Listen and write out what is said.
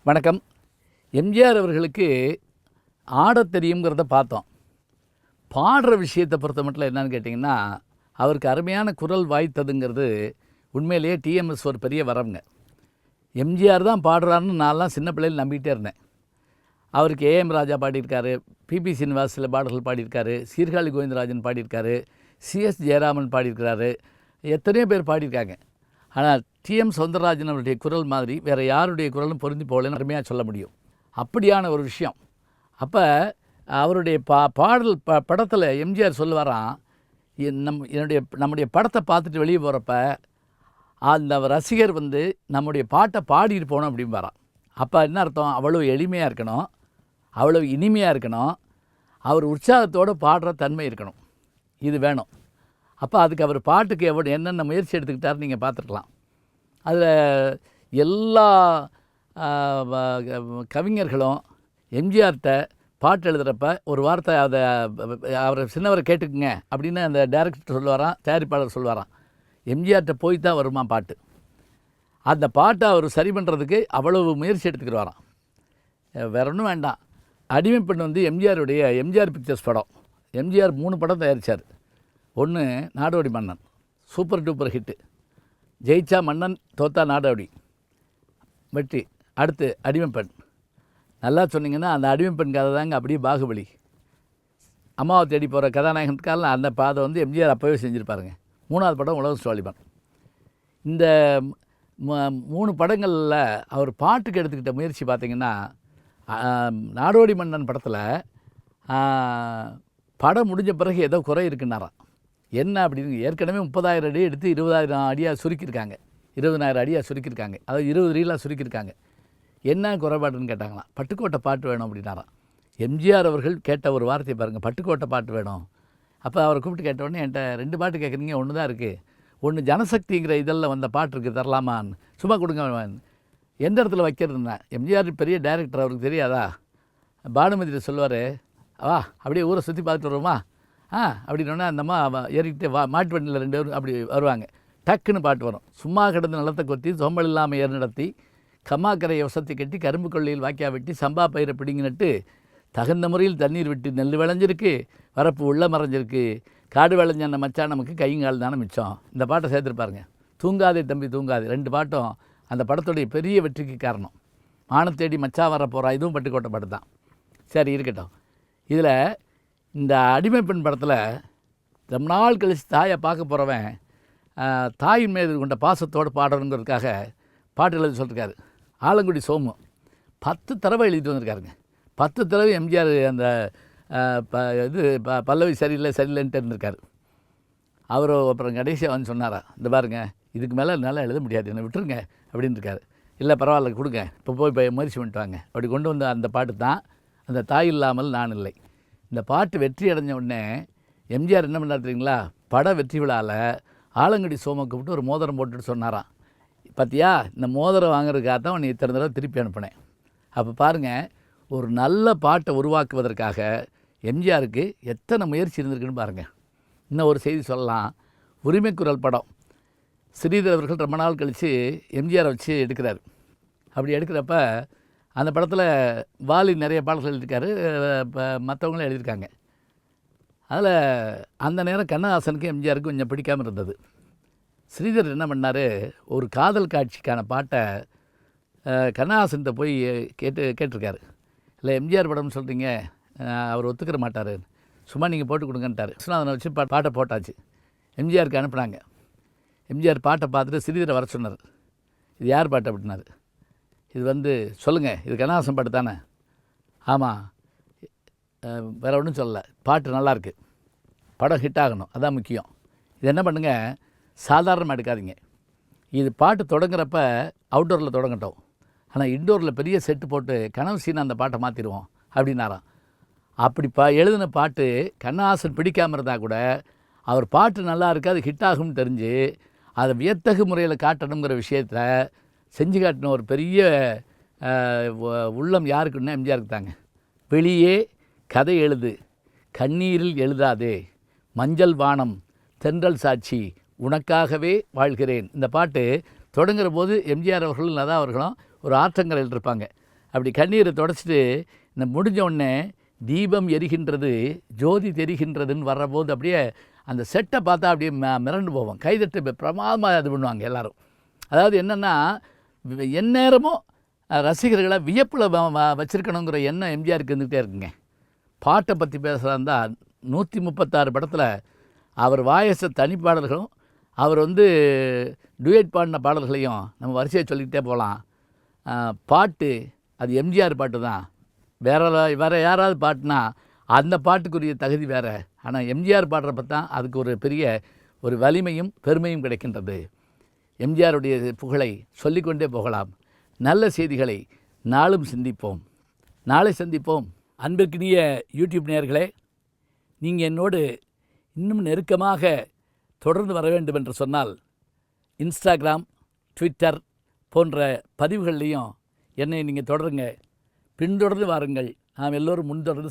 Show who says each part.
Speaker 1: வணக்கம். எம்ஜிஆர் அவர்களுக்கு ஆடத் தெரியுங்கிறத பார்த்தோம். பாடுற விஷயத்தை பொறுத்த மட்டும் என்னன்னு கேட்டிங்கன்னா, அவருக்கு அருமையான குரல் வாய்த்ததுங்கிறது உண்மையிலேயே டிஎம்எஸ் ஒரு பெரிய வரம்ங்க. எம்ஜிஆர் தான் பாடுறாருன்னு நான்லாம் சின்ன பிள்ளையில் நம்பிக்கிட்டே இருந்தேன். அவருக்கு ஏஎம் ராஜா பாடியிருக்காரு, பிபி சீனிவாஸ் சில பாடல்கள் பாடியிருக்காரு, சீர்காழி கோவிந்தராஜன் பாடியிருக்காரு, சிஎஸ் ஜெயராமன் பாடியிருக்கிறாரு, எத்தனையோ பேர் பாடியிருக்காங்க. ஆனால் டிஎம் சௌந்தரராஜன் அவருடைய குரல் மாதிரி வேறு யாருடைய குரலும் பொருந்தி போகலன்னு அருமையாக சொல்ல முடியும். அப்படியான ஒரு விஷயம். அப்போ அவருடைய பாடல் படத்தில் எம்ஜிஆர் சொல்லுவாராம், நம்முடைய படத்தை பார்த்துட்டு வெளியே போகிறப்ப அந்த ரசிகர் நம்முடைய பாட்டை பாடிட்டு போகணும் அப்படின்பாராம். அப்போ என்ன அர்த்தம்? அவ்வளோ எளிமையாக இருக்கணும், அவ்வளோ இனிமையாக இருக்கணும், அவர் உற்சாகத்தோடு பாடுற தன்மை இருக்கணும். இது வேணும். அப்போ அதுக்கு அவர் பாட்டுக்கு என்னென்ன முயற்சி எடுத்துக்கிட்டாருன்னு நீங்கள் பார்த்துருக்கலாம். அதில் எல்லா கவிஞர்களும் எம்ஜிஆர்கிட்ட பாட்டு எழுதுகிறப்ப ஒரு வார்த்தை அதை அவரை சின்னவரை கேட்டுக்குங்க அப்படின்னு அந்த டைரக்டர் சொல்லுவாராம், தயாரிப்பாளர் சொல்லுவாராம், எம்ஜிஆர்கிட்ட போய் தான் வருமா பாட்டு. அந்த பாட்டை அவர் சரி பண்ணுறதுக்கு அவ்வளவு முயற்சி எடுத்துக்கிடுவாராம். வேற ஒன்றும் வேண்டாம். அடிமைப்பெண் எம்ஜிஆர் பிக்சர்ஸ் படம். எம்ஜிஆர் 3 படம் தயாரித்தார். ஒன்று Nadodi Mannan, super duper hit. ஜெயிச்சா மன்னன், தோத்தா நாடோடி, வெற்றி. அடுத்து அடிமைப்பெண். நல்லா சொன்னீங்கன்னா அந்த அடிமைப்பெண் கதை தாங்க அப்படியே பாகுபலி. அம்மாவை தேடி போகிற கதாநாயகனுக்கால அந்த பாதை எம்ஜிஆர் அப்போவே செஞ்சுருப்பாருங்க. 3வது படம் உலக சுவாலிபன். இந்த 3 படங்களில் அவர் பாட்டுக்கு எடுத்துக்கிட்ட முயற்சி பார்த்திங்கன்னா, நாடோடி மன்னன் படத்தில் படம் முடிஞ்ச பிறகு ஏதோ குறை இருக்குன்னாராம். என்ன அப்படின்னு, ஏற்கனவே 30,000 அடி எடுத்து 20,000 அடியாக சுருக்கியிருக்காங்க, 20,000 அடியாக சுருக்கியிருக்காங்க, அதாவது 20 ரீலாக சுருக்கியிருக்காங்க. என்ன குறைபாடுன்னு கேட்டாங்களாம். பட்டுக்கோட்டை பாட்டு வேணும் அப்படின்னாராம். எம்ஜிஆர் அவர்கள் கேட்ட ஒரு வார்த்தையை பாருங்கள், பட்டுக்கோட்டை பாட்டு வேணும். அப்போ அவரை கூப்பிட்டு கேட்டவுடனே, என்கிட்ட 2 பாட்டு கேட்குறீங்க, ஒன்று தான் இருக்குது, ஒன்று ஜனசக்திங்கிற இதழில் வந்த பாட்டு இருக்குது, தரலாமான்னு. சும்மா கொடுங்க, எந்த இடத்துல வைக்கிறதுன்னா. எம்ஜிஆர் பெரிய டைரக்டர், அவருக்கு தெரியாதா? பானுமதியை சொல்லுவார், வா அப்படியே ஊரை சுற்றி பார்த்துட்டு வருவோமா, அப்படின்னோடனே அந்தம்மா ஏறிக்கிட்டு மாட்டு வண்டியில் 2 பேரும் அப்படி வருவாங்க. டக்குன்னு பாட்டு வரும். சும்மா கிடந்து நிலத்தை கொத்தி சோம்பல் இல்லாமல் ஏறு நடத்தி கம்மாக்கரையை வசத்தி கட்டி கரும்பு கொள்ளையில் வாக்கியா வெட்டி சம்பா பயிரை பிடிங்கி நட்டு தகுந்த முறையில் தண்ணீர் விட்டு நெல் விளைஞ்சிருக்கு, வரப்பு உள்ளே மறைஞ்சிருக்கு, காடு விளைஞ்ச அந்த மச்சான் நமக்கு கைங்கால் தானே மிச்சம். இந்த பாட்டை சேர்த்துருப்பாருங்க. தூங்காதே தம்பி தூங்காதே, 2 பாட்டும் அந்த படத்துடைய பெரிய வெற்றிக்கு காரணம். மானத்தேடி மச்சா வர போகிறா, இதுவும் பட்டுக்கோட்டை பாட்டு தான். சரி இருக்கட்டும். இதில் இந்த அடிமைப்பெண் படத்தில் ரொம்ப நாள் கழித்து தாயை பார்க்க போகிறவன் தாயின் மீது கொண்ட பாசத்தோடு பாடணுங்கிறதுக்காக பாட்டு எழுதி சொல்லியிருக்காரு. ஆலங்குடி சோமு 10 தடவை எழுதிட்டு வந்திருக்காருங்க. 10 தடவை எம்ஜிஆர் அந்த பல்லவி சரியில்லைன்ட்டு இருந்திருக்காரு. அவர் அப்புறம் கடைசியாக சொன்னாரா, இந்த பாருங்க, இதுக்கு மேலே என்னால் எழுத முடியாது, என்னை விட்டுருங்க அப்படின்னு இருக்காரு. இல்லை பரவாயில்ல கொடுங்க, இப்போ போய் முயற்சி பண்ணிட்டு வாங்க அப்படி கொண்டு வந்த அந்த பாட்டு தான் அந்த தாய் இல்லாமல் நான் இல்லை. இந்த பாட்டு வெற்றி அடைஞ்ச உடனே எம்ஜிஆர் என்ன பண்ணார் தெரியுங்களா? பட வெற்றி விழாவில் ஆலங்குடி சோமை கூப்பிட்டு ஒரு மோதிரம் போட்டுட்டு சொன்னாராம், பார்த்தியா இந்த மோதிரம் வாங்குறதுக்காக தான் உன்னை இத்தனை தடவை திருப்பி அனுப்பினேன். அப்போ பாருங்கள், ஒரு நல்ல பாட்டை உருவாக்குவதற்காக எம்ஜிஆருக்கு எத்தனை முயற்சி இருந்திருக்குன்னு பாருங்கள். இன்னும் ஒரு செய்தி சொல்லலாம். உரிமைக்குரல் படம் ஸ்ரீதர் அவர்கள் ரொம்ப நாள் கழித்து எம்ஜிஆரை வச்சு எடுக்கிறார். அப்படி எடுக்கிறப்ப அந்த படத்தில் வாலி நிறைய பாடல்கள் எழுதியிருக்காரு, மற்றவங்களும் எழுதியிருக்காங்க. அதில் அந்த நேரம் கண்ணதாசனுக்கு எம்ஜிஆருக்கு கொஞ்சம் பிடிக்காமல் இருந்தது. ஸ்ரீதர் என்ன பண்ணார், ஒரு காதல் காட்சிக்கான பாட்டை கண்ணதாசன்கிட்ட போய் கேட்டிருக்காரு. இல்லை எம்ஜிஆர் படம்னு சொல்கிறீங்க, அவர் ஒத்துக்கிற மாட்டார், சும்மா நீங்கள் போட்டு கொடுங்கன்ட்டார். விஸ்வநாதனை வச்சு பாட்டை போட்டாச்சு. எம்ஜிஆருக்கு அனுப்புனாங்க. எம்ஜிஆர் பாட்டை பார்த்துட்டு ஸ்ரீதரை வர சொன்னார். இது யார் பாட்டு அப்படின்னாரு. இது சொல்லுங்கள், இது கண்ணதாசன் பாட்டு தானே? ஆமாம், வேறு ஒன்றும் சொல்லலை, பாட்டு நல்லாயிருக்கு, படம் ஹிட் ஆகணும், அதான் முக்கியம். இது என்ன பண்ணுங்கள், சாதாரணமாக எடுக்காதீங்க. இது பாட்டு தொடங்குறப்ப அவுட்டோரில் தொடங்கட்டும், ஆனால் இன்டோரில் பெரிய செட்டு போட்டு கனவு சீனா அந்த பாட்டை மாற்றிடுவோம் அப்படின்னாராம். அப்படி எழுதின பாட்டு கண்ணதாசன் பிடிக்காமல் இருந்தால் கூட அவர் பாட்டு நல்லா இருக்குது, அது ஹிட் ஆகும்னு தெரிஞ்சு அதை வியத்தகு முறையில் காட்டணுங்கிற விஷயத்தில் செஞ்சு காட்டின ஒரு பெரிய உள்ளம் யாருக்குன்னா எம்ஜிஆருக்கு தாங்க. வெளியே கதை எழுது, கண்ணீரில் எழுதாதே, மஞ்சள் வானம், தென்றல் சாட்சி, உனக்காகவே வாழ்கிறேன். இந்த பாட்டு தொடங்குற போது எம்ஜிஆர் அவர்களும் லதா அவர்களும் ஒரு ஆற்றங்கரையில் இருப்பாங்க. அப்படி கண்ணீரை தொடச்சிட்டு இந்த முடிஞ்ச உடனே தீபம் எரிகின்றது ஜோதி தெரிகின்றதுன்னு வர்றபோது அப்படியே அந்த செட்டை பார்த்தா அப்படியே மிரண்டு போவோம். கைதட்டு பிரமாதமாக இது பண்ணுவாங்க எல்லோரும். அதாவது என்னென்னா எந்நேரமும் ரசிகர்களை வியப்பில் வச்சுருக்கணுங்கிற எண்ணம் எம்ஜிஆருக்கு இருந்துகிட்டே இருக்குங்க. பாட்டை பற்றி பேசுகிறாருந்தா 136 படத்தில் அவர் வாயச தனிப்பாடல்களும் அவர் டூயட் பாடின பாடல்களையும் நம்ம வரிசையை சொல்லிக்கிட்டே போகலாம். பாட்டு அது எம்ஜிஆர் பாட்டு தான். வேறு யாராவது பாட்டுனா அந்த பாட்டுக்குரிய தகுதி வேறு. ஆனால் எம்ஜிஆர் பாடுறப்ப தான் அதுக்கு ஒரு பெரிய ஒரு வலிமையும் பெருமையும் கிடைக்கின்றது. எம்ஜிஆருடைய புகழை சொல்லிக்கொண்டே போகலாம். நல்ல செய்திகளை நாளும் சிந்திப்போம். நாளை சந்திப்போம். அன்பிற்கினிய யூடியூப் நேயர்களே, நீங்கள் என்னோடு இன்னும் நெருக்கமாக தொடர்ந்து வர வேண்டும் என்று சொன்னால் இன்ஸ்டாகிராம், ட்விட்டர் போன்ற பதிவுகள்லேயும் என்னை நீங்கள் தொடருங்க. பின்தொடர்ந்து வாருங்கள். நாம் எல்லோரும் முன்தொடர்ந்து